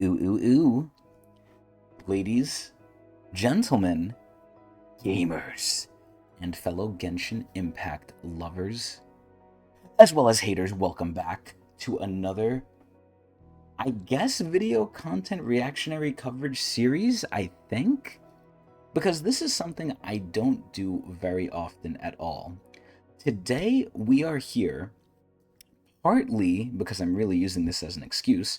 Ooh, ooh, ooh. Ladies, gentlemen, gamers, and fellow Genshin Impact lovers, as well as haters, welcome back to another, I guess, video content reactionary coverage series, I think? Because this is something I don't do very often at all. Today, we are here partly because I'm really using this as an excuse,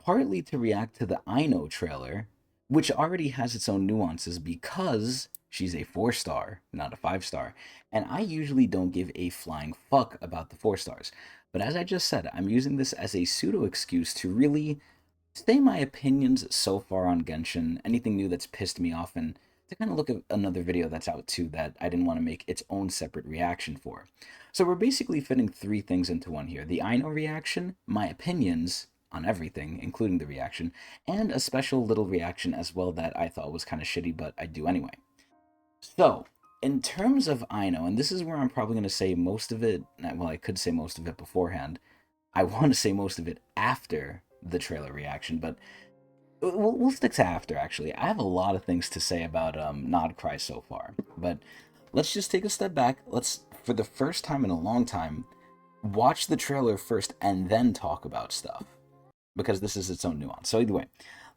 partly to react to the Aino trailer, which already has its own nuances because she's a 4-star, not a 5-star. And I usually don't give a flying fuck about the 4 stars. But as I just said, I'm using this as a pseudo excuse to really say my opinions so far on Genshin, anything new that's pissed me off, and to kind of look at another video that's out too that I didn't want to make its own separate reaction for. So we're basically fitting three things into one here: the Aino reaction, my opinions on everything, including the reaction, and a special little reaction as well that I thought was kind of shitty, but I do anyway. So, in terms of Aino, and this is where I'm probably going to say most of it, well, I could say most of it beforehand. I want to say most of it after the trailer reaction, but we'll stick to after, actually. I have a lot of things to say about Nod Cry so far, but let's just take a step back. Let's, for the first time in a long time, watch the trailer first and then talk about stuff, because this is its own nuance. So either way,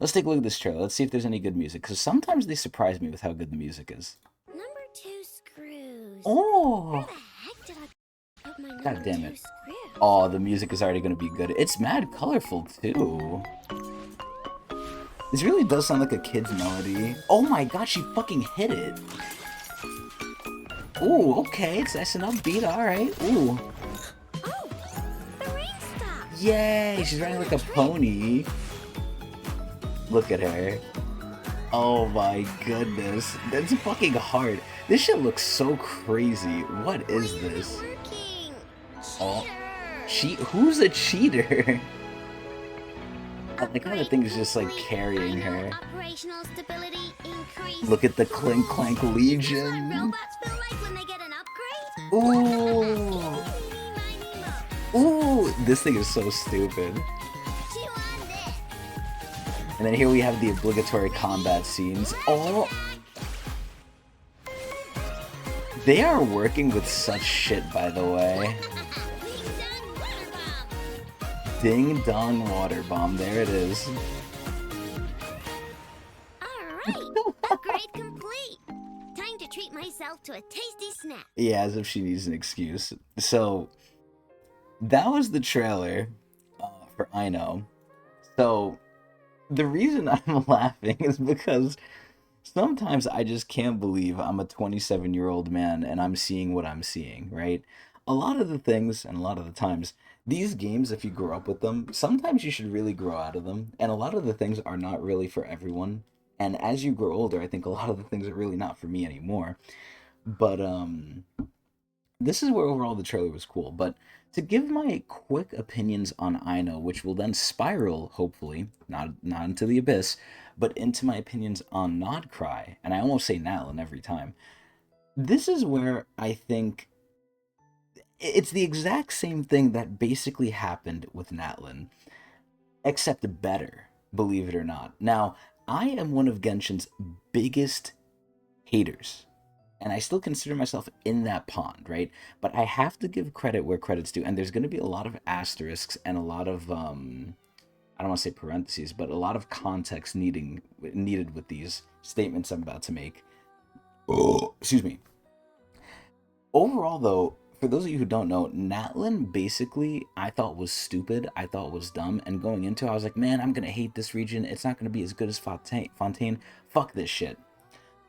let's take a look at this trailer. Let's see if there's any good music, because sometimes they surprise me with how good the music is. Number two screws. Where Oh, the heck did I put my god number damn two it. screws? Oh, the music is already going to be good. It's mad colorful, too. This really does sound like a kid's melody. Oh my god, she fucking hit it. Ooh, okay, it's nice and upbeat, alright. Ooh. Oh, the rain stopped. Yay, she's riding like a pony. Look at her. Oh my goodness. That's fucking hard. This shit looks so crazy. What is this? Working. Oh, Cheater. who's a cheater? I like how the Upgrade thing is just like complete. carrying Aino her. operational stability increased. Look at the Clink Clank This is what Legion. robots feel like when they get an upgrade. Ooh. Ooh, this thing is so stupid. Chew on this. And then here we have the obligatory combat scenes. Oh, they are working with such shit, by the way. Ding dong water bomb. Ding dong water bomb, there it is. Alright, upgrade complete. Time to treat myself to a tasty snack. Yeah, as if she needs an excuse. So, that was the trailer for I Know. So, the reason I'm laughing is because sometimes I just can't believe I'm a 27-year-old man and I'm seeing what I'm seeing, right? A lot of the things and a lot of the times, these games, if you grow up with them, sometimes you should really grow out of them. And a lot of the things are not really for everyone. And as you grow older, I think a lot of the things are really not for me anymore. But this is where overall the trailer was cool. But to give my quick opinions on Aino, which will then spiral, hopefully, not into the abyss, but into my opinions on Nod Cry, and I almost say Natlin every time. This is where I think it's the exact same thing that basically happened with Natlin, except better, believe it or not. Now, I am one of Genshin's biggest haters, and I still consider myself in that pond, right? But I have to give credit where credit's due, and there's going to be a lot of asterisks and a lot of I don't want to say parentheses, but a lot of context needed with these statements I'm about to make. Oh, excuse me. Overall, though, for those of you who don't know, Natlin basically I thought was stupid. I thought was dumb, and going into it, I was like, man, I'm gonna hate this region. It's not gonna be as good as Fontaine. Fuck this shit.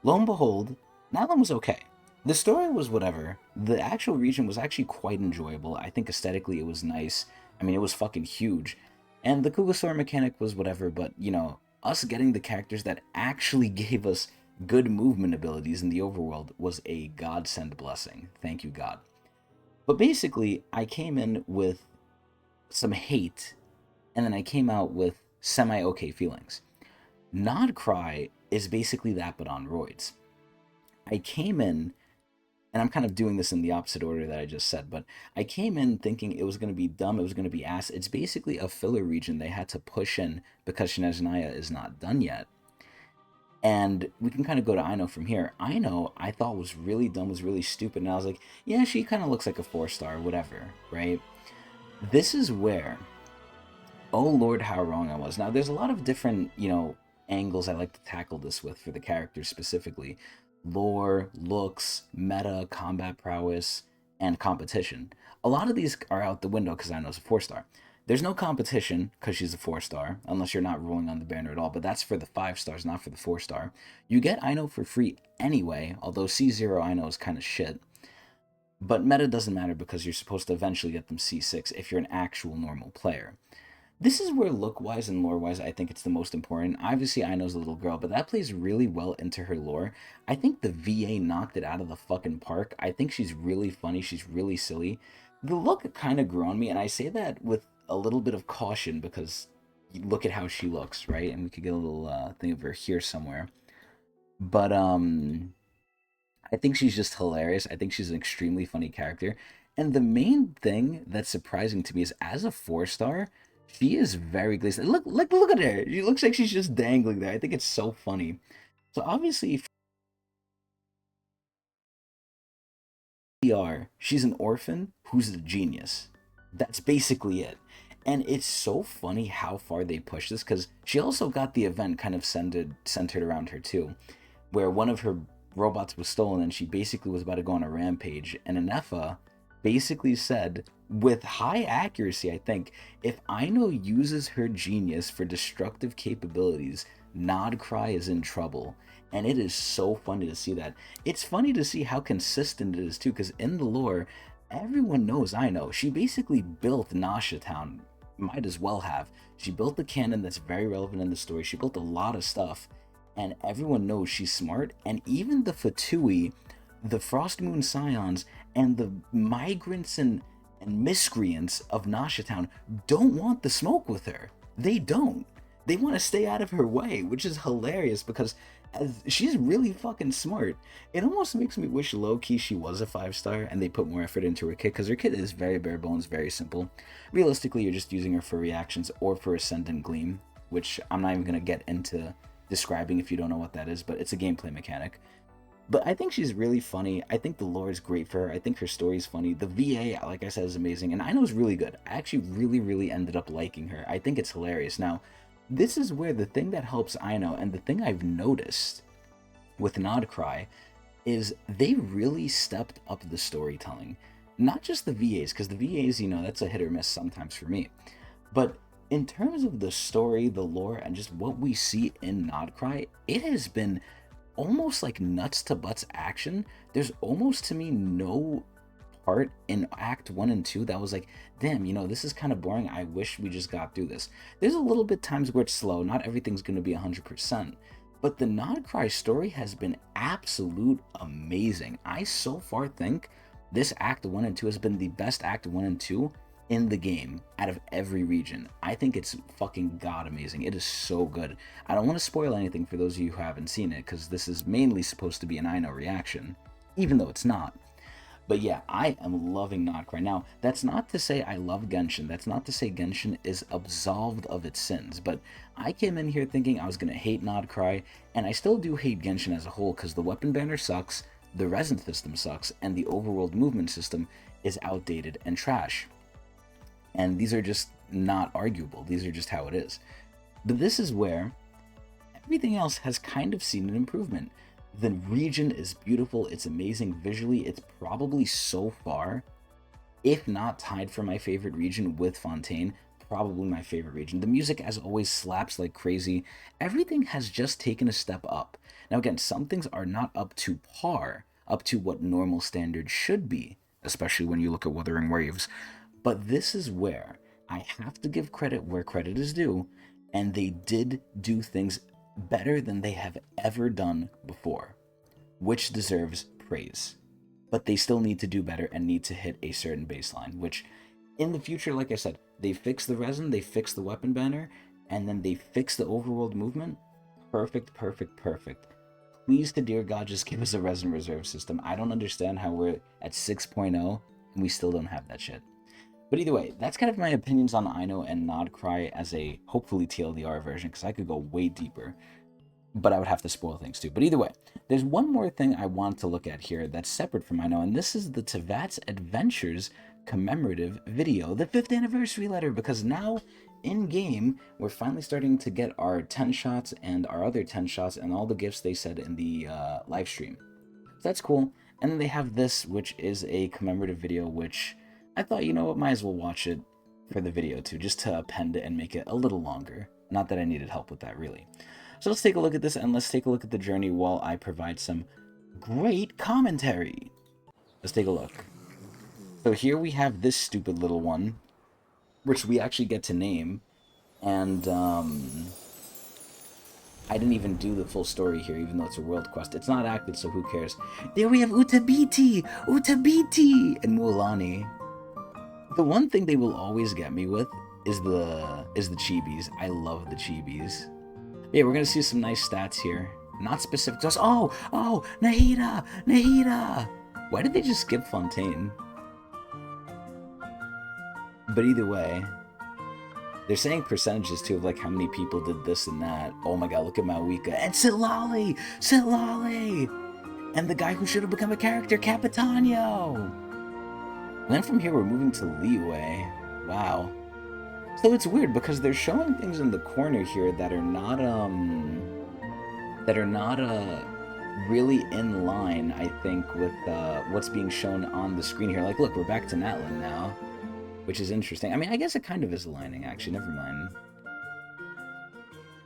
Lo and behold, Natlin was okay. The story was whatever. The actual region was actually quite enjoyable. I think aesthetically it was nice. I mean, it was fucking huge. And the Kugasora mechanic was whatever, but, you know, us getting the characters that actually gave us good movement abilities in the overworld was a godsend blessing. Thank you, God. But basically, I came in with some hate, and then I came out with semi-okay feelings. Nod Cry is basically that, but on roids. I came in and I'm kind of doing this in the opposite order that I just said, but I came in thinking it was going to be dumb, it was going to be ass. It's basically a filler region they had to push in because Shinazunaya is not done yet. And we can kind of go to Aino from here. Aino, I thought was really dumb, was really stupid, and I was like, yeah, she kind of looks like a 4-star, whatever, right? This is where, oh lord, how wrong I was. Now, there's a lot of different, angles I like to tackle this with for the characters specifically. Lore, looks, meta, combat prowess, and competition. A lot of these are out the window because Aino's a 4-star. There's no competition because she's a 4-star, unless you're not rolling on the banner at all, but that's for the 5-stars, not for the 4-star. You get Aino for free anyway, although C0 Aino is kind of shit. But meta doesn't matter because you're supposed to eventually get them C6 if you're an actual normal player. This is where look-wise and lore-wise I think it's the most important. Obviously, Aino's a little girl, but that plays really well into her lore. I think the VA knocked it out of the fucking park. I think she's really funny. She's really silly. The look kind of grew on me, and I say that with a little bit of caution because look at how she looks, right? And we could get a little thing of her here somewhere. But I think she's just hilarious. I think she's an extremely funny character. And the main thing that's surprising to me is as a 4-star, she is very glazed. Look at her. She looks like she's just dangling there. I think it's so funny. So obviously, she's an orphan who's a genius. That's basically it. And it's so funny how far they push this because she also got the event kind of centered around her too, where one of her robots was stolen and she basically was about to go on a rampage. And Anefa basically said, with high accuracy, I think, if Aino uses her genius for destructive capabilities, KRAI is in trouble. And it is so funny to see that. It's funny to see how consistent it is too, because in the lore, everyone knows Aino. She basically built Nasha Town. Might as well have. She built the canon that's very relevant in the story. She built a lot of stuff. And everyone knows she's smart. And even the Fatui, the Frost Moon Scions, and the migrants and miscreants of Nasha Town don't want the smoke with her. They don't. They want to stay out of her way, which is hilarious because she's really fucking smart. It almost makes me wish low-key she was a 5-star and they put more effort into her kit because her kit is very bare bones, very simple. Realistically, you're just using her for reactions or for Ascendant Gleam, which I'm not even going to get into describing if you don't know what that is, but it's a gameplay mechanic. But I think she's really funny. I think the lore is great for her. I think her story is funny. The VA, like I said, is amazing. And Aino's really good. I actually really ended up liking her. I think it's hilarious. Now, this is where the thing that helps Aino, and the thing I've noticed with KRAI, is they really stepped up the storytelling. Not just the VAs, because the VAs, that's a hit or miss sometimes for me. But in terms of the story, the lore, and just what we see in KRAI, it has been almost like nuts to butts action. There's almost to me no part in Act 1 and 2 that was like, damn, this is kind of boring. I wish we just got through this. There's a little bit times where it's slow. Not everything's going to be 100%. But the KRAI story has been absolute amazing. I so far think this Act 1 and 2 has been the best Act 1 and 2 in the game out of every region. I think it's fucking god amazing. It is so good. I don't want to spoil anything for those of you who haven't seen it because this is mainly supposed to be an Aino reaction, even though it's not. But yeah, I am loving KRAI. Now, that's not to say I love Genshin. That's not to say Genshin is absolved of its sins. But I came in here thinking I was going to hate KRAI, and I still do hate Genshin as a whole because the weapon banner sucks, the resin system sucks, and the overworld movement system is outdated and trash. And these are just not arguable. These are just how it is. But this is where everything else has kind of seen an improvement. The region is beautiful. It's amazing visually. It's probably so far, if not tied for my favorite region with Fontaine, probably my favorite region. The music, as always, slaps like crazy. Everything has just taken a step up. Now, again, some things are not up to par, up to what normal standards should be, especially when you look at Wuthering Waves. But this is where I have to give credit where credit is due, and they did do things better than they have ever done before, which deserves praise. But they still need to do better and need to hit a certain baseline, which in the future, like I said, they fix the resin, they fix the weapon banner, and then they fix the overworld movement. Perfect. Please, to dear God, just give us a resident reserve system. I don't understand how we're at 6.0 and we still don't have that shit. But either way, that's kind of my opinions on Aino and Not KRAI as a hopefully TLDR version, because I could go way deeper, but I would have to spoil things too. But either way, there's one more thing I want to look at here that's separate from Aino, and this is the Tevat's Adventures commemorative video, the 5th anniversary letter, because now in game we're finally starting to get our 10 shots and our other 10 shots and all the gifts they said in the live stream. So that's cool. And then they have this, which is a commemorative video, which I thought, you know what, might as well watch it for the video too, just to append it and make it a little longer. Not that I needed help with that, really. So let's take a look at this, and let's take a look at the journey while I provide some great commentary. Let's take a look. So here we have this stupid little one, which we actually get to name, and I didn't even do the full story here, even though it's a world quest. It's not active, so who cares? There we have Utabiti, and Mualani. The one thing they will always get me with is the chibis. I love the chibis. Yeah, we're gonna see some nice stats here. Not specific to us. Oh, Nahida. Why did they just skip Fontaine? But either way, they're saying percentages too of like how many people did this and that. Oh my god, look at Mawika and Silali, and the guy who should have become a character, Capitano. And then from here we're moving to Liyue. Wow. So it's weird because they're showing things in the corner here that are not really in line, I think, with what's being shown on the screen here. Like, look, we're back to Natlan now, which is interesting. I mean, I guess it kind of is aligning, actually. Never mind.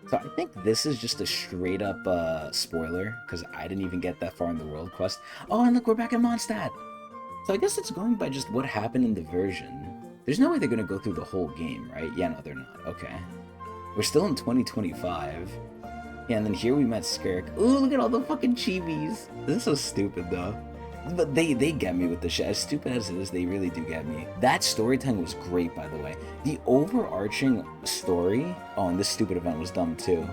So I think this is just a straight up spoiler, because I didn't even get that far in the world quest. Oh, and look, we're back in Mondstadt. So I guess it's going by just what happened in the version. There's no way they're going to go through the whole game, right? Yeah, no, they're not. Okay. We're still in 2025. Yeah, and then here we met Skirk. Ooh, look at all the fucking chibis. This is so stupid, though. But they get me with the shit. As stupid as it is, they really do get me. That storytelling was great, by the way. The overarching story... Oh, and this stupid event was dumb, too.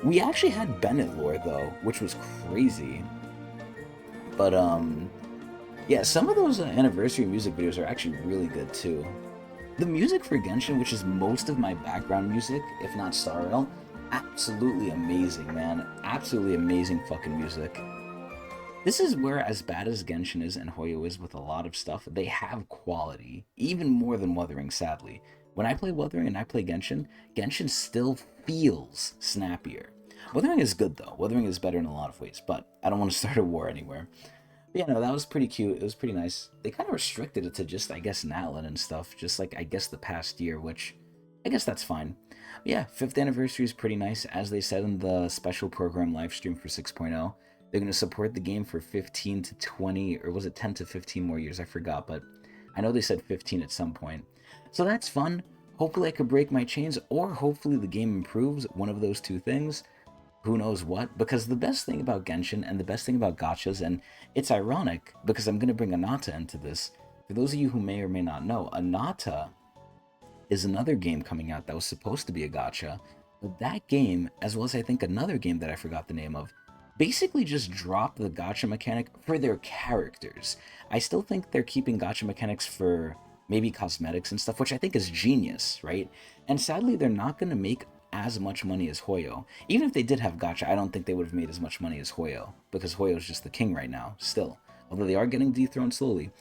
We actually had Bennett lore, though, which was crazy. But, yeah, some of those anniversary music videos are actually really good, too. The music for Genshin, which is most of my background music, if not Starrel, absolutely amazing, man. Absolutely amazing fucking music. This is where, as bad as Genshin is and Hoyo is with a lot of stuff, they have quality. Even more than Wuthering, sadly. When I play Wuthering and I play Genshin, Genshin still feels snappier. Wuthering is good, though. Wuthering is better in a lot of ways, but I don't want to start a war anywhere. But yeah, no, that was pretty cute. It was pretty nice. They kind of restricted it to just, I guess, Natlan and stuff. Just like, I guess, the past year, which, I guess that's fine. But yeah, 5th anniversary is pretty nice. As they said in the special program live stream for 6.0, they're going to support the game for 15 to 20, or was it 10 to 15 more years? I forgot, but I know they said 15 at some point. So that's fun. Hopefully I could break my chains, or hopefully the game improves, one of those two things. Who knows what? Because the best thing about Genshin and the best thing about gachas, and it's ironic because I'm going to bring Anata into this. For those of you who may or may not know, Anata is another game coming out that was supposed to be a gacha, but that game, as well as I think another game that I forgot the name of, basically just dropped the gacha mechanic for their characters. I still think they're keeping gacha mechanics for maybe cosmetics and stuff, which I think is genius, right? And sadly, they're not going to make as much money as Hoyo. Even if they did have gacha, I don't think they would have made as much money as Hoyo, because Hoyo is just the king right now, still. Although they are getting dethroned slowly.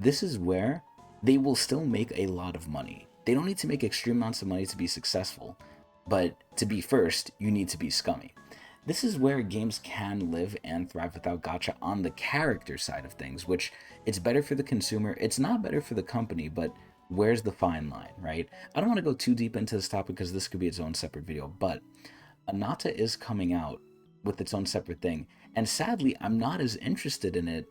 This is where they will still make a lot of money. They don't need to make extreme amounts of money to be successful, but to be first, you need to be scummy. This is where games can live and thrive without gacha on the character side of things, which it's better for the consumer, it's not better for the company, but where's the fine line, right? I don't want to go too deep into this topic because this could be its own separate video, but Anata is coming out with its own separate thing, and sadly, I'm not as interested in it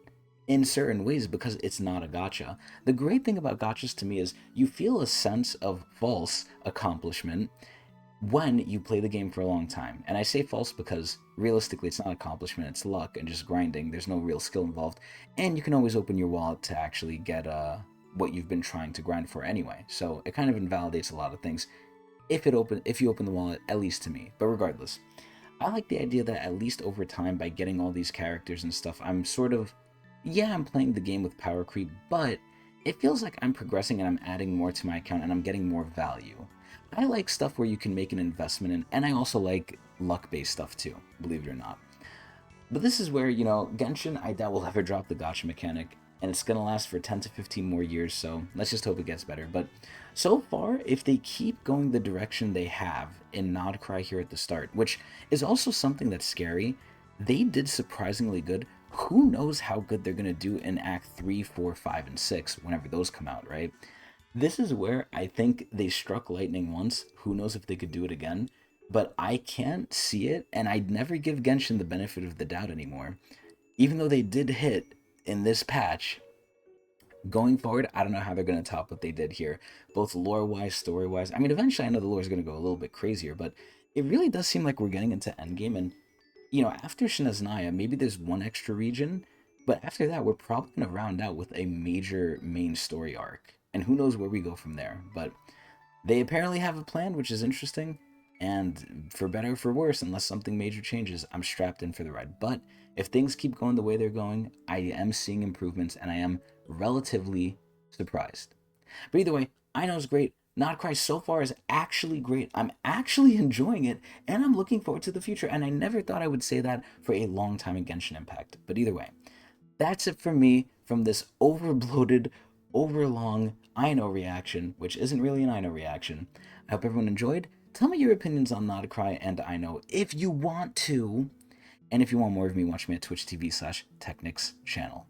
in certain ways because it's not a gacha. The great thing about gachas to me is you feel a sense of false accomplishment when you play the game for a long time. And I say false because realistically it's not accomplishment, it's luck and just grinding. There's no real skill involved, and you can always open your wallet to actually get what you've been trying to grind for anyway. So it kind of invalidates a lot of things if you open the wallet, at least to me. But regardless, I like the idea that at least over time, by getting all these characters and stuff, I'm sort of, yeah, I'm playing the game with power creep, but it feels like I'm progressing and I'm adding more to my account and I'm getting more value. I like stuff where you can make an investment in, and I also like luck-based stuff too, believe it or not. But this is where, Genshin, I doubt will ever drop the gacha mechanic, and it's gonna last for 10 to 15 more years, so let's just hope it gets better. But so far, if they keep going the direction they have in Nod Cry here at the start, which is also something that's scary, they did surprisingly good. Who knows how good they're gonna do in Act 3, 4, 5, and 6 whenever those come out, right? This is where I think they struck lightning once. Who knows if they could do it again? But I can't see it, and I'd never give Genshin the benefit of the doubt anymore. Even though they did hit in this patch, going forward, I don't know how they're going to top what they did here, both lore wise, story wise. I mean, eventually, I know the lore is going to go a little bit crazier, but it really does seem like we're getting into endgame. And, after Shinaznaya, maybe there's one extra region, but after that, we're probably going to round out with a major main story arc. And who knows where we go from there. But they apparently have a plan, which is interesting. And for better or for worse, unless something major changes, I'm strapped in for the ride. But if things keep going the way they're going, I am seeing improvements and I am relatively surprised. But either way, I know it's great. Not Cry so far is actually great. I'm actually enjoying it, and I'm looking forward to the future. And I never thought I would say that for a long time in Genshin Impact. But either way, that's it for me from this overbloated, overlong Aino reaction, which isn't really an Aino reaction. I hope everyone enjoyed. Tell me your opinions on Not Cry and Aino if you want to. And if you want more of me, watch me at Twitch TV/Tecnics channel.